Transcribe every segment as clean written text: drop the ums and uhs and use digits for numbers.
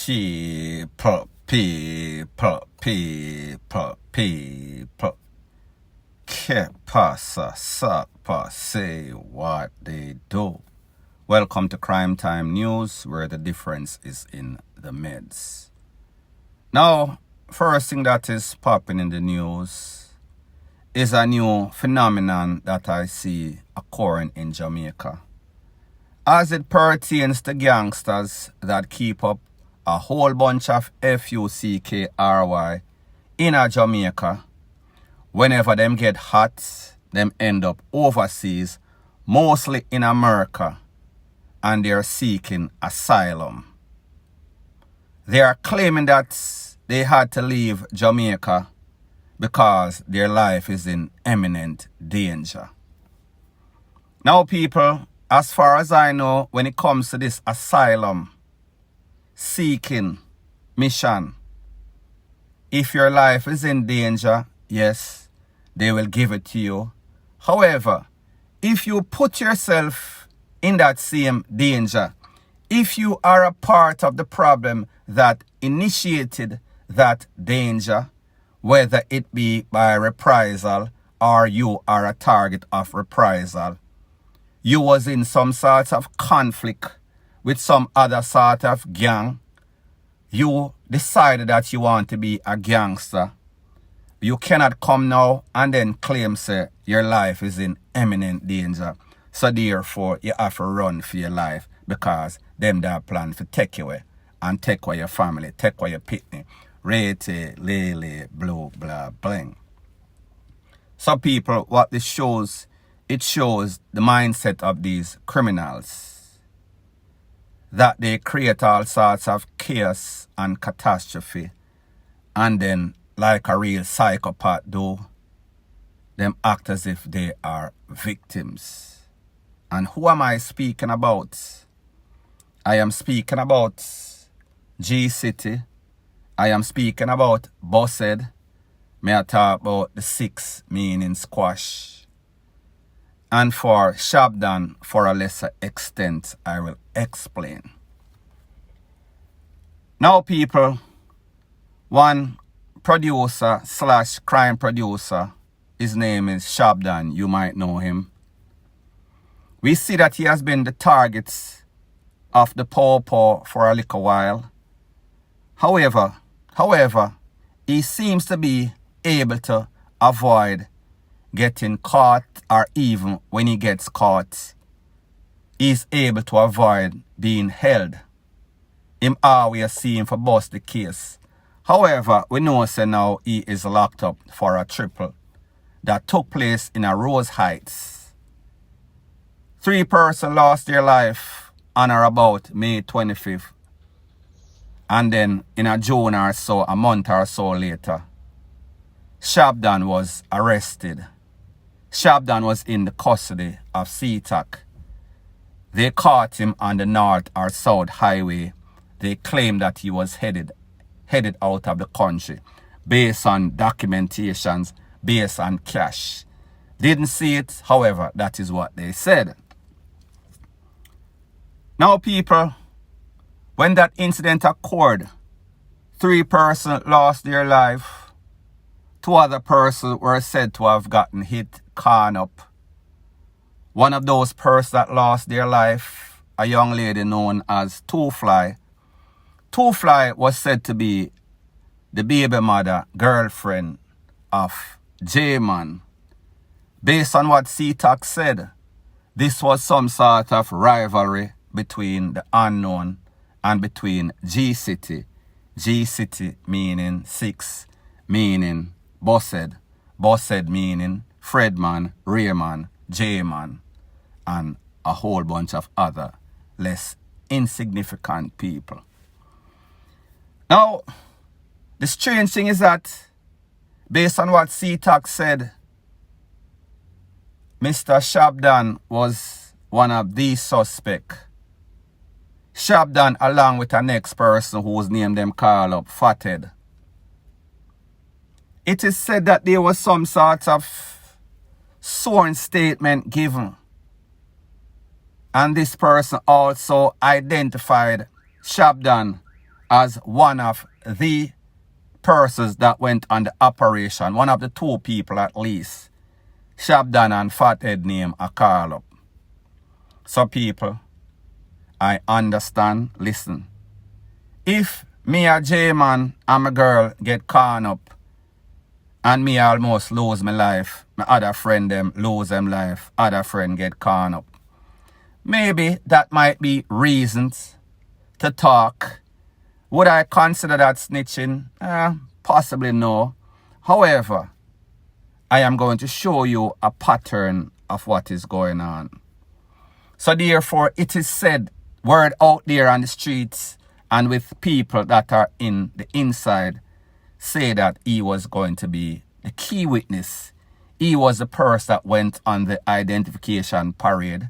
People. Que pasa, sapa, say what they do. Welcome to Crime Time News, where the difference is in the meds. Now, first thing that is popping in the news is a new phenomenon that I see occurring in Jamaica, as it pertains to gangsters that keep up a whole bunch of FUCKRY in a Jamaica. Whenever them get hot, them end up overseas, mostly in America, and they're seeking asylum. They are claiming that they had to leave Jamaica because their life is in imminent danger. Now, people, as far as I know, when it comes to this asylum seeking mission, if your life is in danger, yes, they will give it to you. However, if you put yourself in that same danger, if you are a part of the problem that initiated that danger, whether it be by reprisal or you are a target of reprisal, you was in some sort of conflict with some other sort of gang, you decided that you want to be a gangster, you cannot come now and then claim, say, your life is in imminent danger. So therefore, you have to run for your life because them that plan to take you away and take away your family, take away your pitney, rate, lele, blue, blah, bling. So people, what this shows, it shows the mindset of these criminals, that they create all sorts of chaos and catastrophe, and then, like a real psychopath do, them act as if they are victims. And who am I speaking about? I am speaking about G-City. I am speaking about Bossed. May I talk about the 6 meaning squash. And for Shabdon, for a lesser extent, I will explain. Now, people, one producer / crime producer, his name is Shabdon, you might know him. We see that he has been the target of the paw for a little while. However, he seems to be able to avoid getting caught, or even when he gets caught, he's able to avoid being held. Him always see him for bust the case. However, we know now he is locked up for a triple that took place in a Rose Heights. 3 persons lost their life on or about May 25th. And then in a June or so, a month or so later, Shabdon was arrested. Shabdon was in the custody of TCH. They caught him on the north or south highway. They claimed that he was headed out of the country based on documentations, based on cash. Didn't see it, however, that is what they said. Now, people, when that incident occurred, 3 persons lost their life. 2 other persons were said to have gotten hit, corn up. One of those persons that lost their life, a young lady known as Two Fly. Two Fly was said to be the baby mother, girlfriend of J-Man. Based on what CTAC said, this was some sort of rivalry between the unknown and between G-City. G-City meaning 6, meaning Bossed. Bossed meaning Fredman, Rayman, J-Man, and a whole bunch of other less insignificant people. Now, the strange thing is that, based on what CTAC said, Mr. Shabdon was one of these suspects. Shabdon, along with the next person whose name them call up, Fathead. It is said that there was some sort of sworn statement given. And this person also identified Shabdon as one of the persons that went on the operation, one of the two people at least, Shabdon and Fathead name a call up. So people, I understand, listen. If me a J-man and my girl get caught up and me almost lose my life, my other friend them lose them life, other friend get caught up, maybe that might be reasons to talk. Would I consider that snitching? Possibly no. However, I am going to show you a pattern of what is going on. So therefore, it is said, word out there on the streets and with people that are in the inside, say that he was going to be the key witness. He was the person that went on the identification parade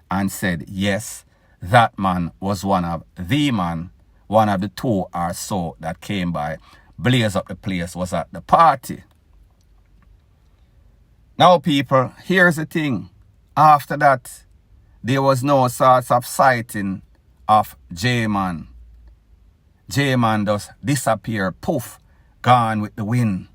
and said, yes, that man was one of the two or so that came by, blaze up the place, was at the party. Now people, here's the thing. After that, there was no sorts of sighting of J-Man. J-Man just disappeared, poof, gone with the wind.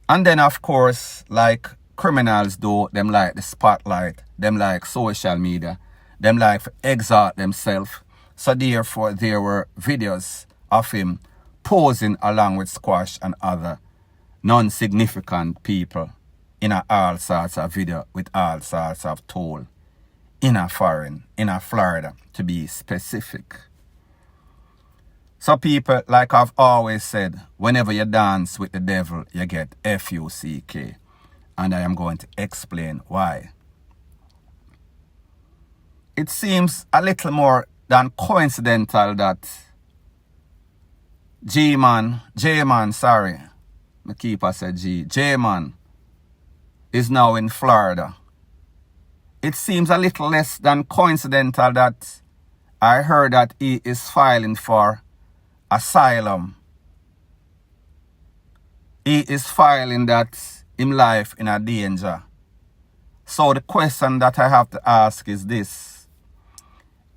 And then of course, like criminals do, them like the spotlight, them like social media, them like to exalt themselves. So therefore, there were videos of him posing along with Squash and other non-significant people in all sorts of video with all sorts of tool in a foreign, in a Florida, to be specific. So people, like I've always said, whenever you dance with the devil, you get F-U-C-K. And I am going to explain why. It seems a little more than coincidental that J-Man, my keeper said J-Man is now in Florida. It seems a little less than coincidental that I heard that he is filing for asylum. He is filing that his life in a danger. So the question that I have to ask is this.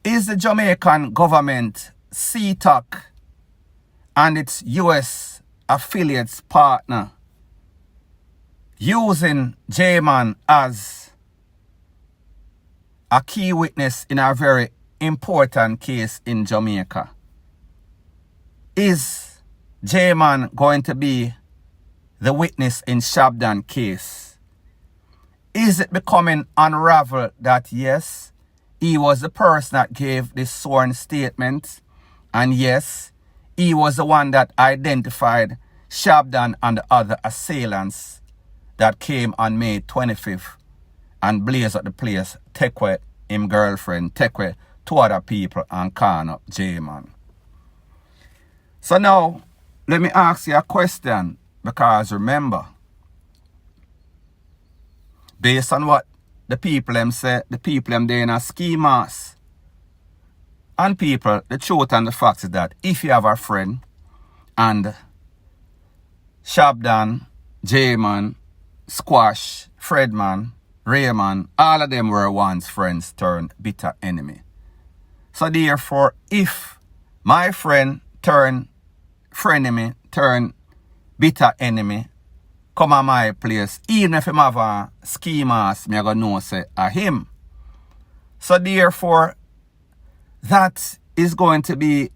Is the Jamaican government, CTOC, and its US affiliates partner using J-Man as a key witness in a very important case in Jamaica? Is J-Man going to be the witness in Shabdon case? Is it becoming unraveled that yes, he was the person that gave this sworn statement, and yes, he was the one that identified Shabdon and the other assailants that came on May 25th and blazed up the place, take away him girlfriend, take away two other people and can up J-Man. So now, let me ask you a question, because remember, based on what the people them say, the people them they in a ski mask. And people, the truth and the fact is that if you have a friend and Shabdon, J-Man, Squash, Fredman, Rayman, all of them were once friends turned bitter enemy. So therefore, if my friend turned frenemy, turned bitter enemy, come on my place, even if him have a ski mask, me I gonna know say a him. So therefore, that is going to be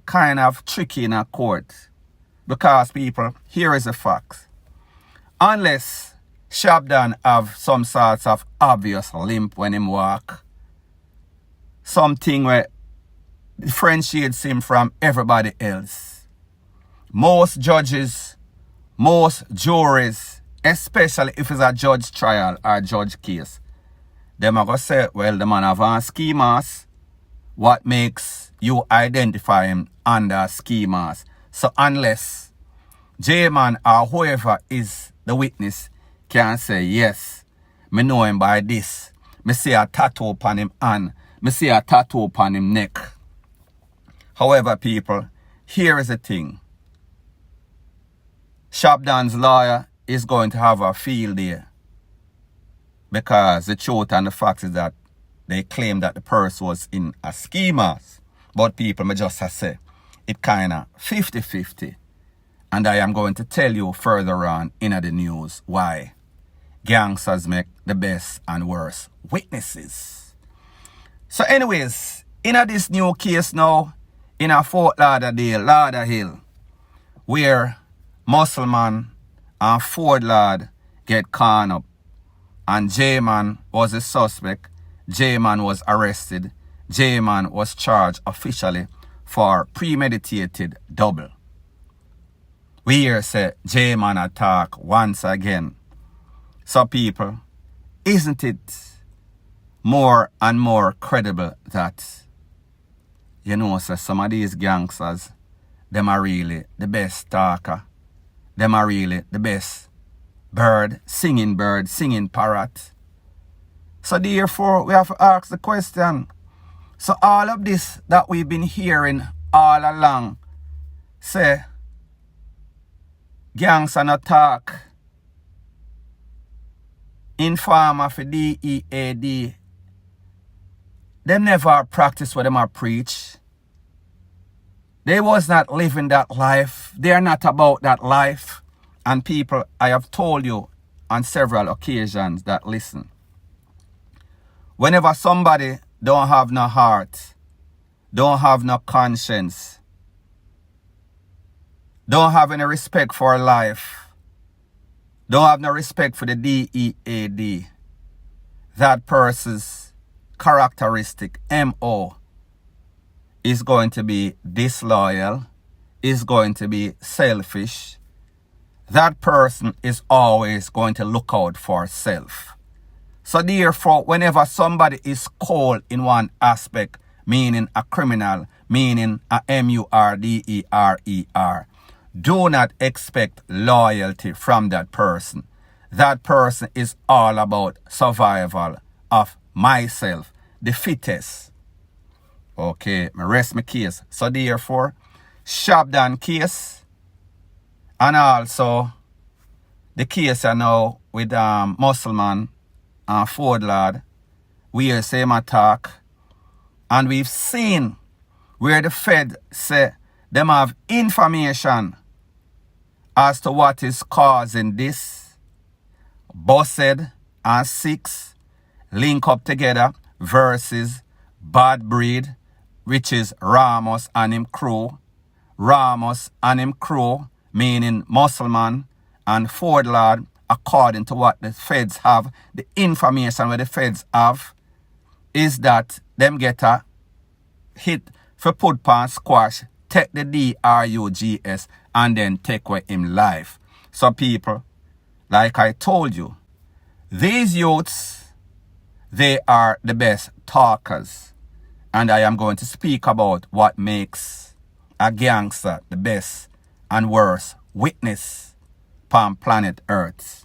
kind of tricky in a court. Because people, here is the fact. Unless Shabdon have some sorts of obvious limp when him walk, something where differentiates him from everybody else. Most judges, most juries, especially if it's a judge trial or judge case, them are going to say, well, the man have a ski mask. What makes you identify him under ski mask? So unless J-Man or whoever is the witness can say, yes, me know him by this. Me see a tattoo upon him hand. Me see a tattoo upon him neck. However, people, here is the thing. Shabdon's lawyer is going to have a field day. Because the truth and the fact is that they claim that the person was in a ski mask. But people may just say, it kind of 50-50. And I am going to tell you further on in the news why gangsters make the best and worst witnesses. So anyways, in this new case now, in a Fort Lauderdale, where Muscleman and Ford Lord get caught up, and J-Man was a suspect. J-Man was arrested. J-Man was charged officially for premeditated double. We hear say J-Man attack once again. So people, isn't it more and more credible that, you know, so some of these gangsters, them are really the best talker. Them are really the best bird, singing parrot. So therefore, we have to ask the question. So all of this that we've been hearing all along, say, gangster no talk, informer for DEAD, they never practice what them are preach. They was not living that life. They are not about that life. And people, I have told you on several occasions that listen, whenever somebody don't have no heart, don't have no conscience, don't have any respect for life, don't have no respect for the DEAD, that person's characteristic, MO, is going to be disloyal, is going to be selfish. That person is always going to look out for self. So therefore, whenever somebody is called in one aspect, meaning a criminal, meaning a MURDERER, do not expect loyalty from that person. That person is all about survival of myself, the fittest. Okay, I rest my case. So therefore, Shabdon case, and also the case now with Muscleman and Ford Lord, we hear same attack, and we've seen where the Fed say them have information as to what is causing this. Bossed and Six link up together versus Bad Breed, which is Ramos and him crew. Ramos and him crew, meaning Muscleman and Ford Lord, according to what the feds have, the information where the feds have, is that them get a hit for put pan squash, take the DRUGS, and then take away him life. So people, like I told you, these youths, they are the best talkers. And I am going to speak about what makes a gangster the best and worst witness on planet Earth.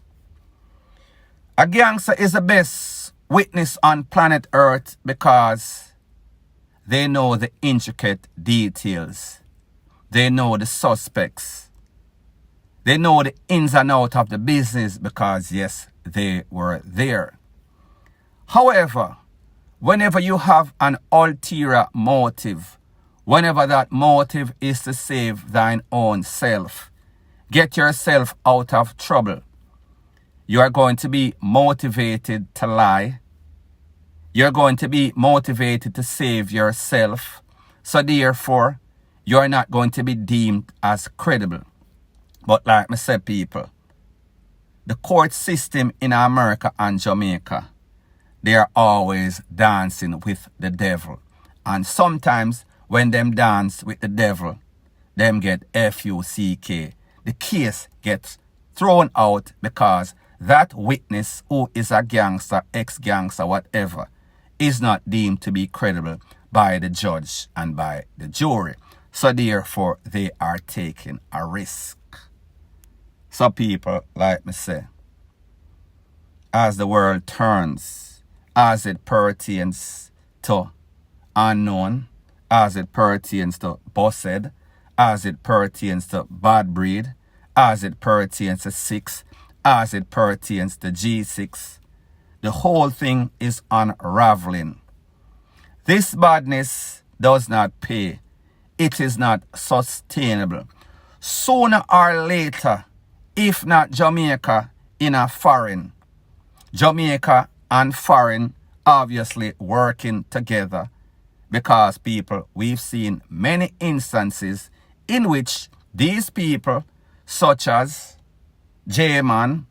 A gangster is the best witness on planet Earth because they know the intricate details. They know the suspects. They know the ins and outs of the business because, yes, they were there. However, whenever you have an ulterior motive, whenever that motive is to save thine own self, get yourself out of trouble, you are going to be motivated to lie. You're going to be motivated to save yourself. So therefore, you're not going to be deemed as credible. But like I said, people, the court system in America and Jamaica, they are always dancing with the devil. And sometimes when them dance with the devil, them get FUCK. The case gets thrown out because that witness who is a gangster, ex-gangster, whatever, is not deemed to be credible by the judge and by the jury. So therefore, they are taking a risk. So people, like me say, as the world turns, as it pertains to unknown, as it pertains to Bossed, as it pertains to Bad Breed, as it pertains to Six, as it pertains to G6, the whole thing is unraveling. This badness does not pay. it is not sustainable. Sooner or later, if not Jamaica in a foreign, Jamaica and foreign obviously working together, because people, we've seen many instances in which these people, such as J-Man,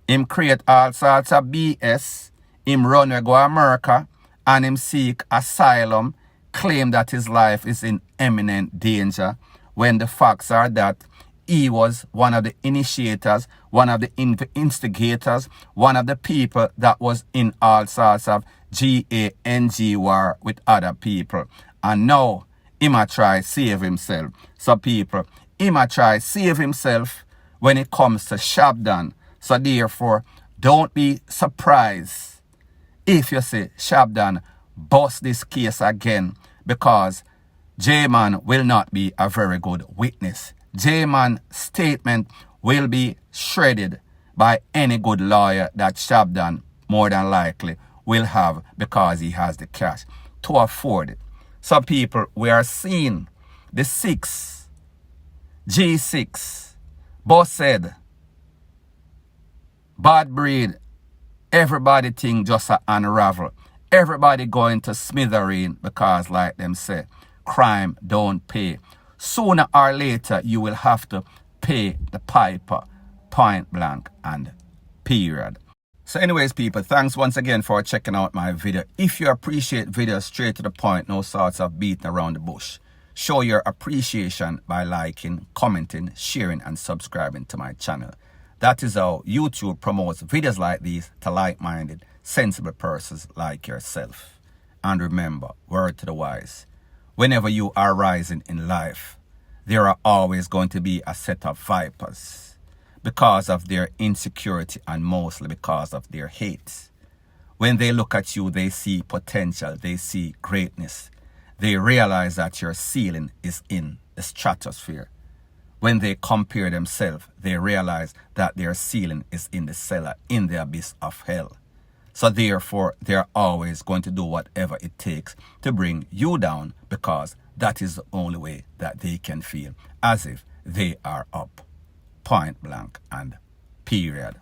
him create all sorts of BS, him run we go America, and him seek asylum, claim that his life is in imminent danger, when the facts are that he was one of the initiators, one of the instigators, one of the people that was in all sorts of gang war with other people. And now, he might try save himself. So people, he might try save himself when it comes to Shabdon. So therefore, don't be surprised if you see Shabdon bust this case again, because J-Man will not be a very good witness. J-Man's statement will be shredded by any good lawyer that Shabdon more than likely will have, because he has the cash to afford it. So people, we are seeing the G6, Bossed, Bad Breed, everybody think just a unravel. Everybody going to smithereen, because like them say, crime don't pay. Sooner or later, you will have to pay the piper, point blank and period. So anyways, people, thanks once again for checking out my video. If you appreciate videos straight to the point, no sorts of beating around the bush, show your appreciation by liking, commenting, sharing, and subscribing to my channel. That is how YouTube promotes videos like these to like-minded, sensible persons like yourself. And remember, word to the wise, whenever you are rising in life, there are always going to be a set of vipers, because of their insecurity and mostly because of their hate. When they look at you, they see potential, they see greatness. They realize that your ceiling is in the stratosphere. When they compare themselves, they realize that their ceiling is in the cellar, in the abyss of hell. So therefore, they're always going to do whatever it takes to bring you down, because that is the only way that they can feel as if they are up. Point blank and period.